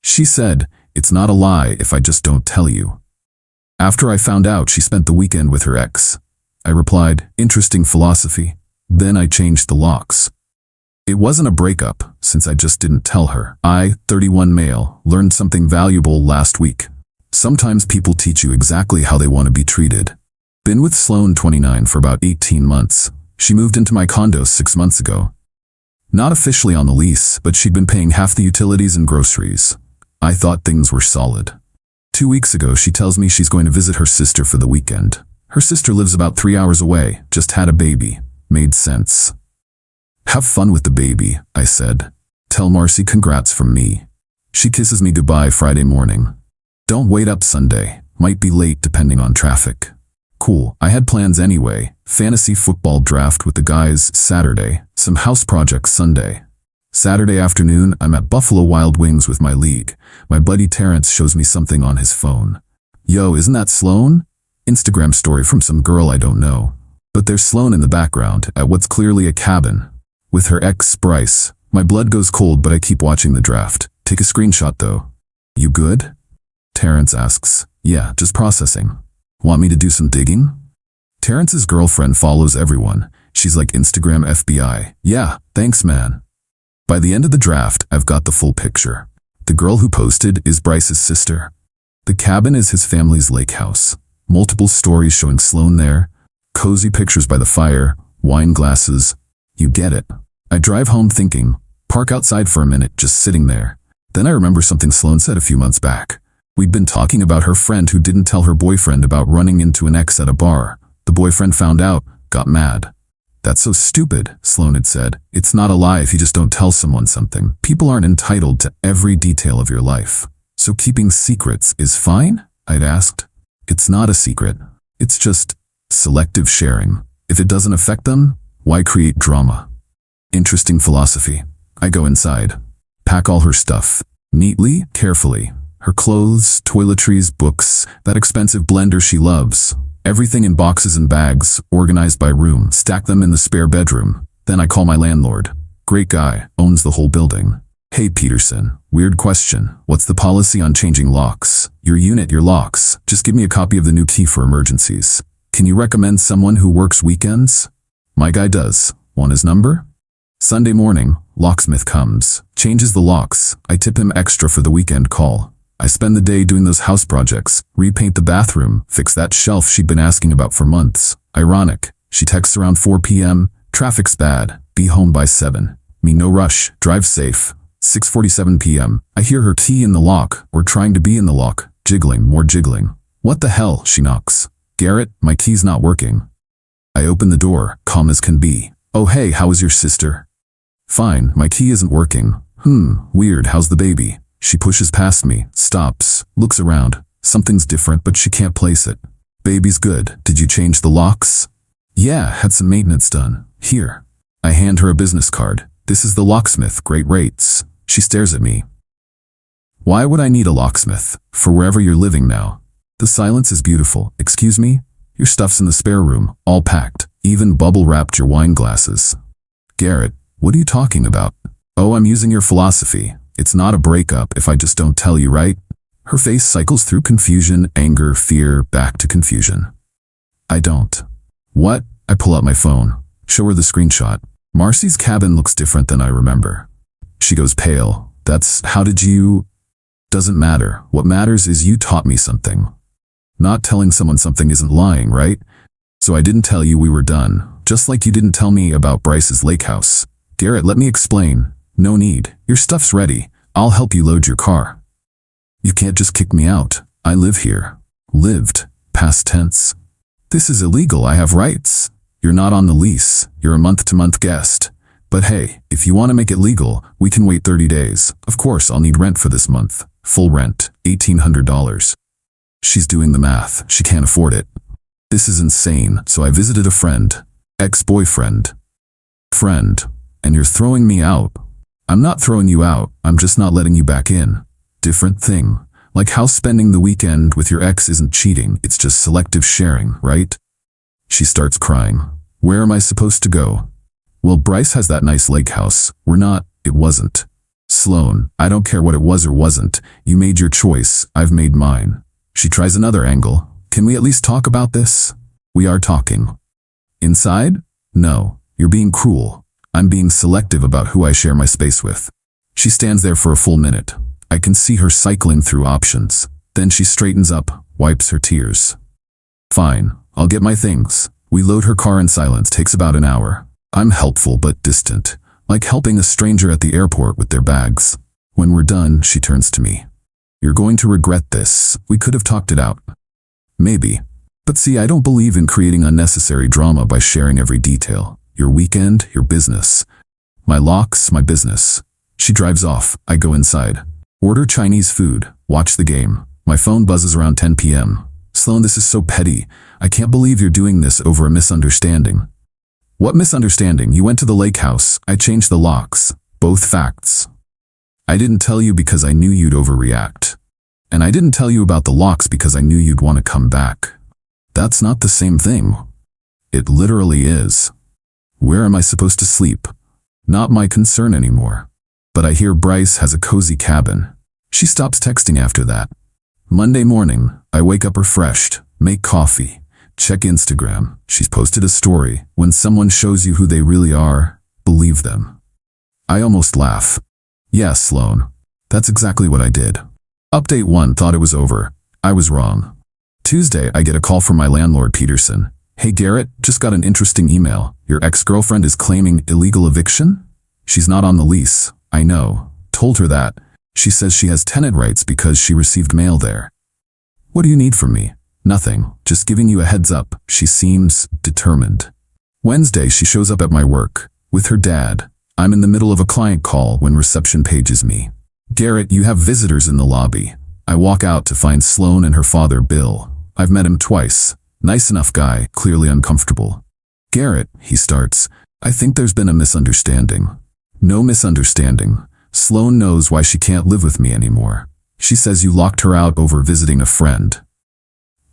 She said, "It's not a lie if I just don't tell you." After I found out she spent the weekend with her ex, I replied, "Interesting philosophy." Then I changed the locks. It wasn't a breakup, since I just didn't tell her. I, 31 male, learned something valuable last week. Sometimes people teach you exactly how they want to be treated. Been with Sloane, 29, for about 18 months. She moved into my condo 6 months ago. Not officially on the lease, but she'd been paying half the utilities and groceries. I thought things were solid. 2 weeks ago, she tells me she's going to visit her sister for the weekend. Her sister lives about 3 hours away, just had a baby. Made sense. "Have fun with the baby," I said. "Tell Marcy congrats from me." She kisses me goodbye Friday morning. "Don't wait up Sunday. Might be late depending on traffic." Cool. I had plans anyway. Fantasy football draft with the guys Saturday. Some house projects Sunday. Saturday afternoon, I'm at Buffalo Wild Wings with my league. My buddy Terrence shows me something on his phone. "Yo, isn't that Sloane?" Instagram story from some girl I don't know. But there's Sloane in the background at what's clearly a cabin with her ex, Bryce. My blood goes cold, but I keep watching the draft. Take a screenshot though. "You good?" Terrence asks. "Yeah, just processing." "Want me to do some digging?" Terrence's girlfriend follows everyone. She's like Instagram FBI. "Yeah, thanks man." By the end of the draft, I've got the full picture. The girl who posted is Bryce's sister. The cabin is his family's lake house. Multiple stories showing Sloane there. Cozy pictures by the fire, wine glasses. You get it. I drive home thinking, park outside for a minute, just sitting there. Then I remember something Sloane said a few months back. We'd been talking about her friend who didn't tell her boyfriend about running into an ex at a bar. The boyfriend found out, got mad. "That's so stupid," Sloane had said. "It's not a lie if you just don't tell someone something. People aren't entitled to every detail of your life. So keeping secrets is fine?" I'd asked. "It's not a secret. It's just selective sharing. If it doesn't affect them, why create drama?" Interesting philosophy. I go inside. Pack all her stuff. Neatly, carefully. Her clothes, toiletries, books, that expensive blender she loves. Everything in boxes and bags, organized by room. Stack them in the spare bedroom. Then I call my landlord. Great guy, owns the whole building. "Hey Peterson, weird question. What's the policy on changing locks? Your unit, your locks. Just give me a copy of the new key for emergencies. Can you recommend someone who works weekends?" My guy does. Want his number? Sunday morning, locksmith comes. Changes the locks. I tip him extra for the weekend call. I spend the day doing those house projects. Repaint the bathroom. Fix that shelf she'd been asking about for months. Ironic. She texts around 4 p.m. Traffic's bad. Be home by 7. Me no rush. Drive safe. 6:47 p.m. I hear her key in the lock, or trying to be in the lock. Jiggling, more jiggling. "What the hell?" She knocks. "Garrett, my key's not working." I open the door, calm as can be. "Oh hey, how is your sister?" "Fine, my key isn't working." Weird, how's the baby?" She pushes past me, stops, looks around. Something's different, but she can't place it. "Baby's good. Did you change the locks?" "Yeah, had some maintenance done. Here." I hand her a business card. "This is the locksmith, great rates." She stares at me. "Why would I need a locksmith? For wherever you're living now." The silence is beautiful. "Excuse me? Your stuff's in the spare room, all packed. Even bubble-wrapped your wine glasses." "Garrett, what are you talking about?" "Oh, I'm using your philosophy. It's not a breakup if I just don't tell you, right?" Her face cycles through confusion, anger, fear, back to confusion. "I don't." "What?" I pull out my phone. Show her the screenshot. Marcy's cabin looks different than I remember. She goes pale. How did you?" "Doesn't matter. What matters is you taught me something. Not telling someone something isn't lying, right? So I didn't tell you we were done, just like you didn't tell me about Bryce's lake house." "Garrett, let me explain." "No need. Your stuff's ready. I'll help you load your car." "You can't just kick me out. I live here." Lived. Past tense. "This is illegal. I have rights." "You're not on the lease. You're a month-to-month guest. But hey, if you want to make it legal, we can wait 30 days. Of course, I'll need rent for this month. Full rent, $1,800. She's doing the math. She can't afford it. This is insane. So I visited a friend. Ex-boyfriend. Friend. And you're throwing me out. I'm not throwing you out. I'm just not letting you back in. Different thing. Like how spending the weekend with your ex isn't cheating. It's just selective sharing, right? She starts crying. "Where am I supposed to go?" "Well, Bryce has that nice lake house. We're not." It wasn't. Sloan, I don't care what it was or wasn't. You made your choice. I've made mine. She tries another angle. Can we at least talk about this? We are talking. Inside? No. You're being cruel. I'm being selective about who I share my space with. She stands there for a full minute. I can see her cycling through options. Then she straightens up, wipes her tears. Fine, I'll get my things. We load her car in silence. Takes about an hour. I'm helpful but distant, like helping a stranger at the airport with their bags. When we're done, she turns to me. You're going to regret this. We could have talked it out. Maybe. But see, I don't believe in creating unnecessary drama by sharing every detail. Your weekend, your business. My locks, my business. She drives off. I go inside. Order Chinese food. Watch the game. My phone buzzes around 10 p.m. Sloan, this is so petty. I can't believe you're doing this over a misunderstanding. What misunderstanding? You went to the lake house. I changed the locks. Both facts. I didn't tell you because I knew you'd overreact. And I didn't tell you about the locks because I knew you'd want to come back. That's not the same thing. It literally is. Where am I supposed to sleep? Not my concern anymore. But I hear Bryce has a cozy cabin. She stops texting after that. Monday morning, I wake up refreshed, make coffee, check Instagram. She's posted a story. When someone shows you who they really are, believe them. I almost laugh. Yes, Sloan. That's exactly what I did. Update 1 thought it was over. I was wrong. Tuesday, I get a call from my landlord, Peterson. Hey Garrett, just got an interesting email. Your ex-girlfriend is claiming illegal eviction? She's not on the lease. I know. Told her that. She says she has tenant rights because she received mail there. What do you need from me? Nothing. Just giving you a heads up. She seems determined. Wednesday, she shows up at my work with her dad. I'm in the middle of a client call when reception pages me. Garrett, you have visitors in the lobby. I walk out to find Sloan and her father, Bill. I've met him twice. Nice enough guy, clearly uncomfortable. Garrett, he starts, I think there's been a misunderstanding. No misunderstanding. Sloan knows why she can't live with me anymore. She says you locked her out over visiting a friend.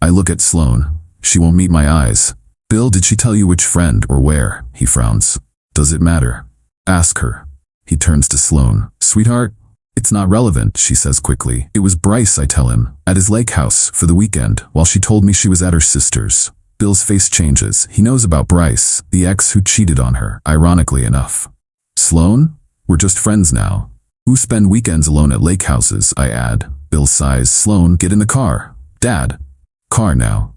I look at Sloan. She won't meet my eyes. Bill, did she tell you which friend or where? He frowns. Does it matter? Ask her. He turns to Sloan. Sweetheart? It's not relevant, she says quickly. It was Bryce, I tell him, at his lake house for the weekend while she told me she was at her sister's. Bill's face changes. He knows about Bryce, the ex who cheated on her, ironically enough. Sloan? We're just friends now. Who spend weekends alone at lake houses, I add. Bill sighs. Sloan, get in the car. Dad. Car now.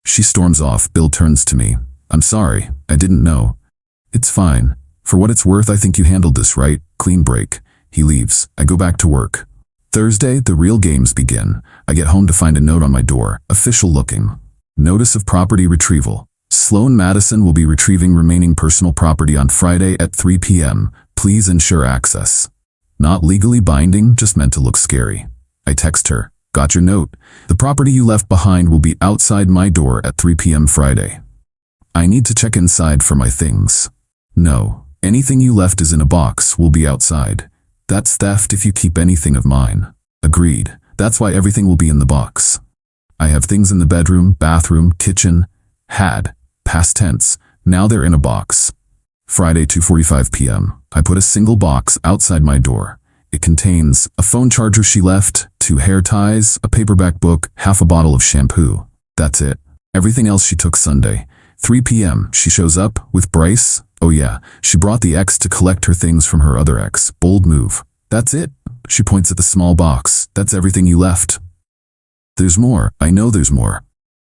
She storms off. Bill turns to me. I'm sorry. I didn't know. It's fine. For what it's worth, I think you handled this right. Clean break. He leaves. I go back to work. Thursday, the real games begin. I get home to find a note on my door. Official looking. Notice of property retrieval. Sloan Madison will be retrieving remaining personal property on Friday at 3 p.m. Please ensure access. Not legally binding, just meant to look scary. I text her. Got your note. The property you left behind will be outside my door at 3 p.m. Friday. I need to check inside for my things. No, anything you left is in a box, will be outside. That's theft if you keep anything of mine. Agreed. That's why everything will be in the box. I have things in the bedroom, bathroom, kitchen. Had. Past tense. Now they're in a box. Friday, 2:45 p.m. I put a single box outside my door. It contains a phone charger she left, 2 hair ties, a paperback book, half a bottle of shampoo. That's it. Everything else she took Sunday. 3 p.m. She shows up with Bryce. Oh yeah, she brought the ex to collect her things from her other ex. Bold move. That's it. She points at the small box. That's everything you left. There's more. I know there's more.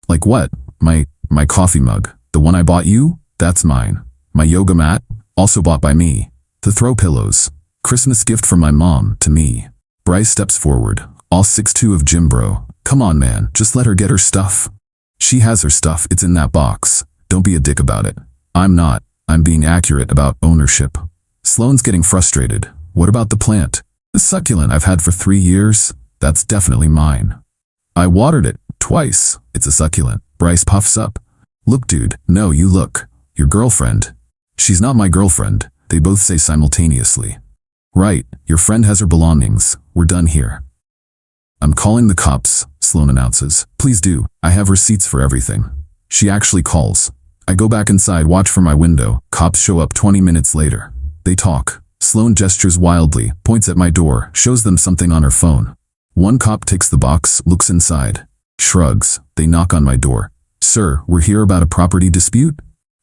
Like what? My coffee mug. The one I bought you? That's mine. My yoga mat? Also bought by me. The throw pillows. Christmas gift from my mom to me. Bryce steps forward. All 6'2" of Jim bro. Come on man, just let her get her stuff. She has her stuff. It's in that box. Don't be a dick about it. I'm not. I'm being accurate about ownership. Sloan's getting frustrated. What about the plant? The succulent I've had for 3 years? That's definitely mine. I watered it twice. It's a succulent. Bryce puffs up. Look dude, no you look. Your girlfriend. She's not my girlfriend. They both say simultaneously. Right, your friend has her belongings. We're done here. I'm calling the cops, Sloan announces. Please do. I have receipts for everything. She actually calls. I go back inside, watch from my window. Cops show up 20 minutes later. They talk. Sloan gestures wildly, points at my door, shows them something on her phone. One cop takes the box, looks inside, shrugs. They knock on my door. Sir, we're here about a property dispute?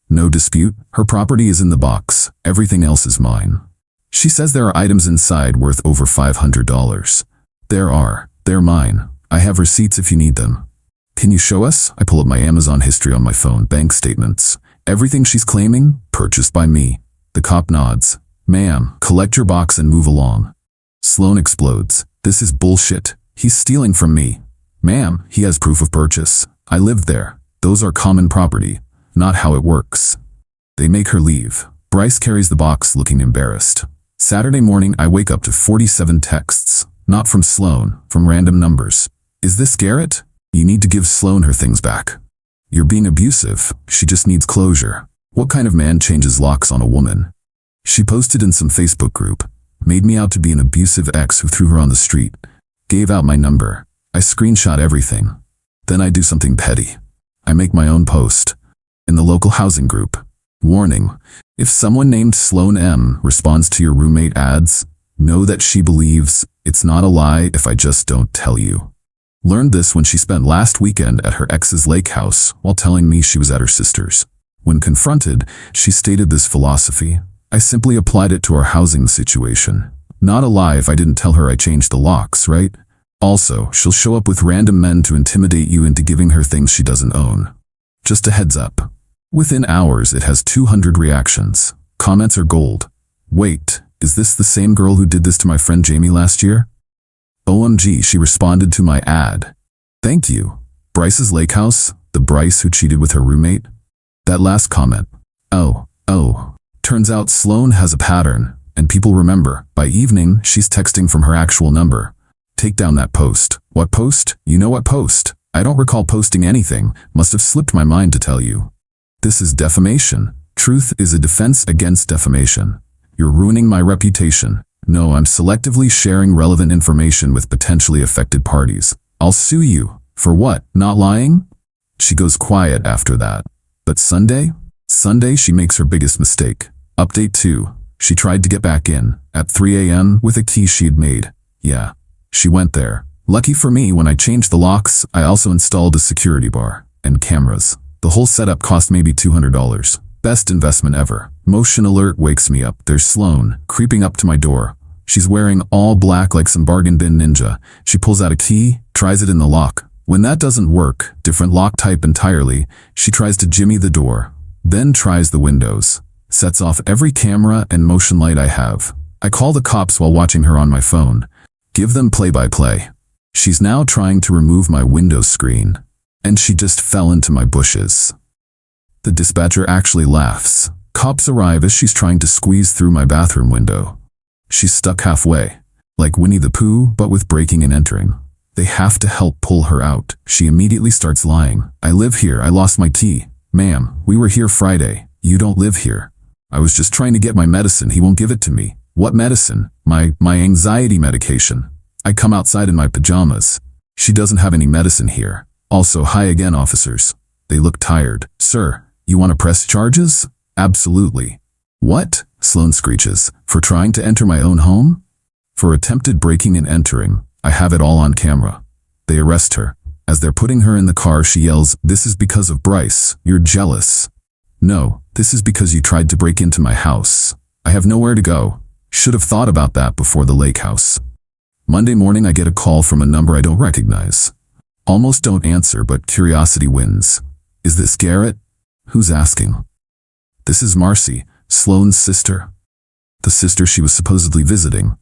No dispute. Her property is in the box. Everything else is mine. She says there are items inside worth over $500. They're mine. I have receipts if you need them. Can you show us? I pull up my Amazon history on my phone, bank statements. Everything she's claiming, purchased by me. The cop nods. Ma'am, collect your box and move along. Sloan explodes. This is bullshit. He's stealing from me. Ma'am, he has proof of purchase. I lived there. Those are common property. Not how it works. They make her leave. Bryce carries the box looking embarrassed. Saturday morning, I wake up to 47 texts. Not from Sloan, from random numbers. Is this Garrett? You need to give Sloan her things back. You're being abusive. She just needs closure. What kind of man changes locks on a woman? She posted in some Facebook group. Made me out to be an abusive ex who threw her on the street. Gave out my number. I screenshot everything. Then I do something petty. I make my own post. In the local housing group. Warning. If someone named Sloan M responds to your roommate ads, know that she believes it's not a lie if I just don't tell you. Learned this when she spent last weekend at her ex's lake house while telling me she was at her sister's. When confronted, she stated this philosophy. I simply applied it to our housing situation. Not a lie if I didn't tell her I changed the locks, right? Also, she'll show up with random men to intimidate you into giving her things she doesn't own. Just a heads up. Within hours, it has 200 reactions. Comments are gold. Wait, is this the same girl who did this to my friend Jamie last year? OMG, she responded to my ad. Thank you. Bryce's lake house, the Bryce who cheated with her roommate? That last comment. Oh. Turns out Sloan has a pattern, and people remember. By evening, she's texting from her actual number. Take down that post. What post? You know what post? I don't recall posting anything. Must have slipped my mind to tell you. This is defamation. Truth is a defense against defamation. You're ruining my reputation. No, I'm selectively sharing relevant information with potentially affected parties. I'll sue you. For what? Not lying? She goes quiet after that. But Sunday? Sunday, she makes her biggest mistake. Update 2. She tried to get back in, at 3 a.m. with a key she had made. Yeah, she went there. Lucky for me, when I changed the locks, I also installed a security bar and cameras. The whole setup cost maybe $200. Best investment ever. Motion alert wakes me up. There's Sloan, creeping up to my door. She's wearing all black like some bargain bin ninja. She pulls out a key, tries it in the lock. When that doesn't work, different lock type entirely, she tries to jimmy the door. Then tries the windows. Sets off every camera and motion light I have. I call the cops while watching her on my phone. Give them play-by-play. She's now trying to remove my window screen. And she just fell into my bushes. The dispatcher actually laughs. Cops arrive as she's trying to squeeze through my bathroom window. She's stuck halfway. Like Winnie the Pooh, but with breaking and entering. They have to help pull her out. She immediately starts lying. I live here. I lost my key. Ma'am, we were here Friday. You don't live here. I was just trying to get my medicine. He won't give it to me. What medicine? My anxiety medication. I come outside in my pajamas. She doesn't have any medicine here. Also, hi again, officers. They look tired. Sir, you want to press charges? Absolutely. What? Sloan screeches. For trying to enter my own home? For attempted breaking and entering. I have it all on camera. They arrest her. As they're putting her in the car, she yells, "This is because of Bryce. You're jealous." No, this is because you tried to break into my house. I have nowhere to go. Should have thought about that before the lake house. Monday morning, I get a call from a number I don't recognize. Almost don't answer, but curiosity wins. Is this Garrett? Who's asking? This is Marcy, Sloan's sister. The sister she was supposedly visiting.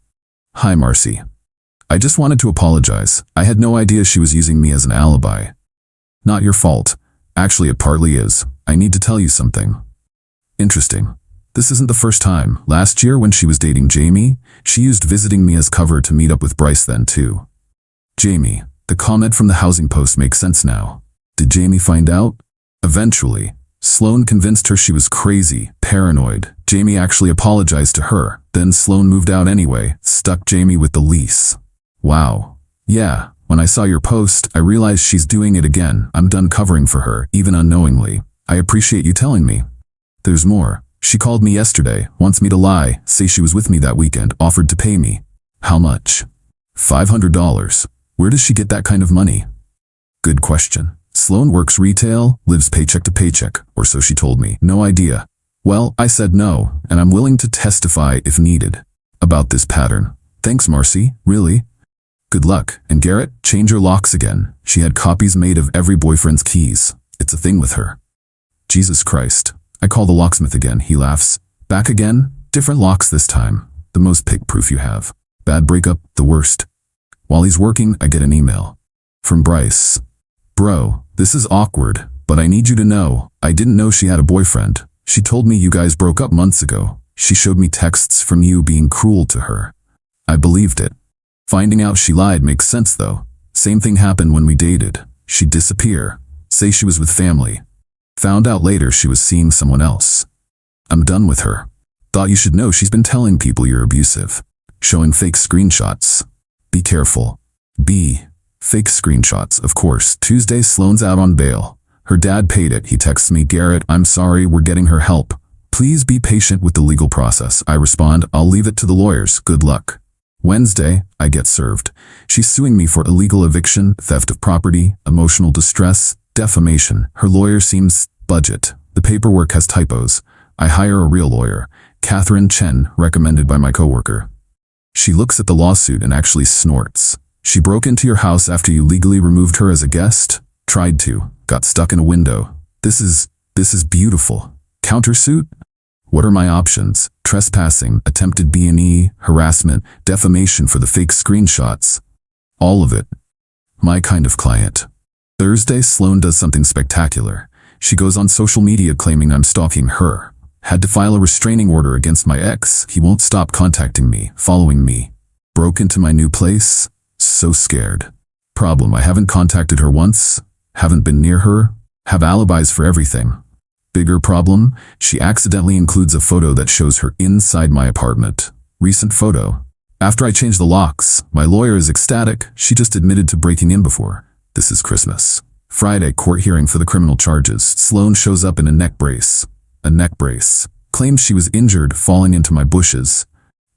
Hi, Marcy. I just wanted to apologize. I had no idea she was using me as an alibi. Not your fault. Actually, it partly is. I need to tell you something. Interesting. This isn't the first time. Last year, when she was dating Jamie, she used visiting me as cover to meet up with Bryce then too. Jamie. The comment from the housing post makes sense now. Did Jamie find out? Eventually. Sloan convinced her she was crazy, paranoid. Jamie actually apologized to her. Then Sloan moved out anyway, stuck Jamie with the lease. Wow. Yeah, when I saw your post, I realized she's doing it again. I'm done covering for her, even unknowingly. I appreciate you telling me. There's more. She called me yesterday, wants me to lie, say she was with me that weekend, offered to pay me. How much? $500. Where does she get that kind of money? Good question. Sloan works retail, lives paycheck to paycheck, or so she told me. No idea. Well, I said no, and I'm willing to testify if needed. About this pattern. Thanks, Marcy. Really? Good luck. And Garrett, change your locks again. She had copies made of every boyfriend's keys. It's a thing with her. Jesus Christ. I call the locksmith again. He laughs. Back again? Different locks this time. The most pig-proof you have. Bad breakup, the worst. While he's working, I get an email. From Bryce. Bro, this is awkward, but I need you to know, I didn't know she had a boyfriend. She told me you guys broke up months ago. She showed me texts from you being cruel to her. I believed it. Finding out she lied makes sense though. Same thing happened when we dated. She'd disappear. Say she was with family. Found out later she was seeing someone else. I'm done with her. Thought you should know she's been telling people you're abusive. Showing fake screenshots. Be careful. Fake screenshots, of course. Tuesday, Sloan's out on bail. Her dad paid it. He texts me, Garrett, I'm sorry, we're getting her help. Please be patient with the legal process. I respond, I'll leave it to the lawyers. Good luck. Wednesday, I get served. She's suing me for illegal eviction, theft of property, emotional distress, defamation. Her lawyer seems budget. The paperwork has typos. I hire a real lawyer, Catherine Chen, recommended by my coworker. She looks at the lawsuit and actually snorts. She broke into your house after you legally removed her as a guest? Tried to. Got stuck in a window. This is beautiful. Countersuit? What are my options? Trespassing, attempted B&E, harassment, defamation for the fake screenshots. All of it. My kind of client. Thursday, Sloan does something spectacular. She goes on social media claiming I'm stalking her. Had to file a restraining order against my ex. He won't stop contacting me, following me. Broke into my new place. So scared. Problem, I haven't contacted her once. Haven't been near her. Have alibis for everything. Bigger problem, she accidentally includes a photo that shows her inside my apartment. Recent photo. After I change the locks, my lawyer is ecstatic. She just admitted to breaking in before. This is Christmas. Friday, court hearing for the criminal charges. Sloan shows up in a neck brace. A neck brace. Claims she was injured falling into my bushes.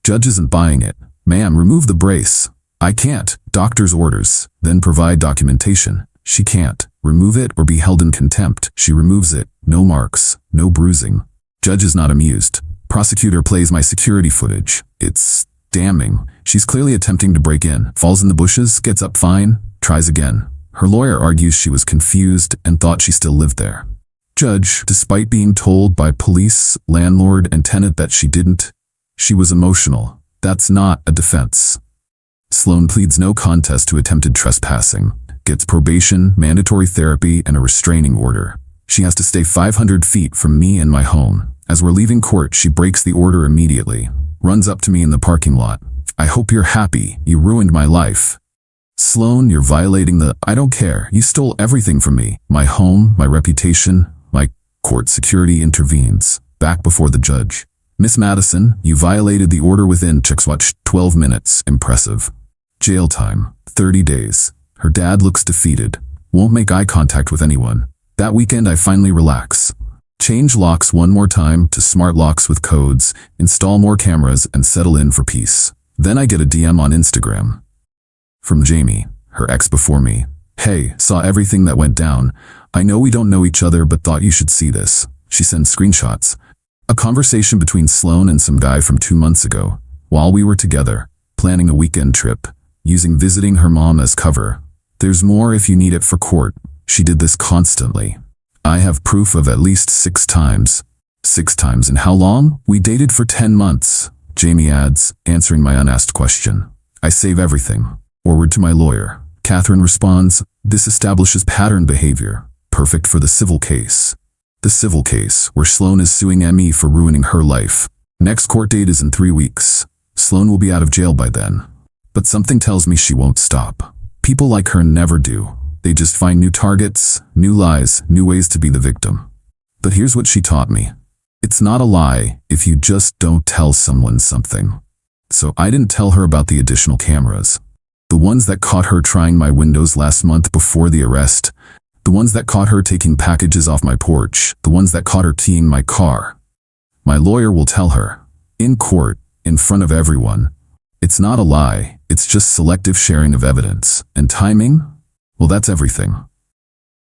Judge isn't buying it. Ma'am, remove the brace. I can't. Doctor's orders. Then provide documentation. She can't. Remove it or be held in contempt. She removes it. No marks. No bruising. Judge is not amused. Prosecutor plays my security footage. It's damning. She's clearly attempting to break in. Falls in the bushes, gets up fine, tries again. Her lawyer argues she was confused and thought she still lived there. Judge, despite being told by police, landlord, and tenant that she didn't, she was emotional. That's not a defense. Sloan pleads no contest to attempted trespassing. Gets probation, mandatory therapy, and a restraining order. She has to stay 500 feet from me and my home. As we're leaving court, she breaks the order immediately. Runs up to me in the parking lot. I hope you're happy. You ruined my life. Sloan, you're violating the... I don't care. You stole everything from me. My home, my reputation, my... Court security intervenes. Back before the judge. Miss Madison, you violated the order within, checks watch, 12 minutes. Impressive. Jail time, 30 days. Her dad looks defeated. Won't make eye contact with anyone. That weekend I finally relax. Change locks one more time to smart locks with codes, install more cameras, and settle in for peace. Then I get a DM on Instagram. From Jamie, her ex before me. Hey, saw everything that went down. I know we don't know each other but thought you should see this. She sends screenshots. A conversation between Sloan and some guy from 2 months ago. While we were together, planning a weekend trip, using visiting her mom as cover. There's more if you need it for court. She did this constantly. I have proof of at least 6 times. 6 times in how long? We dated for 10 months. Jamie adds, answering my unasked question. I save everything. Forward to my lawyer. Catherine responds, this establishes pattern behavior. Perfect for the civil case. The civil case, where Sloan is suing ME for ruining her life. Next court date is in 3 weeks. Sloan will be out of jail by then. But something tells me she won't stop. People like her never do. They just find new targets, new lies, new ways to be the victim. But here's what she taught me. It's not a lie if you just don't tell someone something. So I didn't tell her about the additional cameras. The ones that caught her trying my windows last month before the arrest. The ones that caught her taking packages off my porch. The ones that caught her teeing my car. My lawyer will tell her. In court, in front of everyone. It's not a lie, it's just selective sharing of evidence. And timing? Well, that's everything.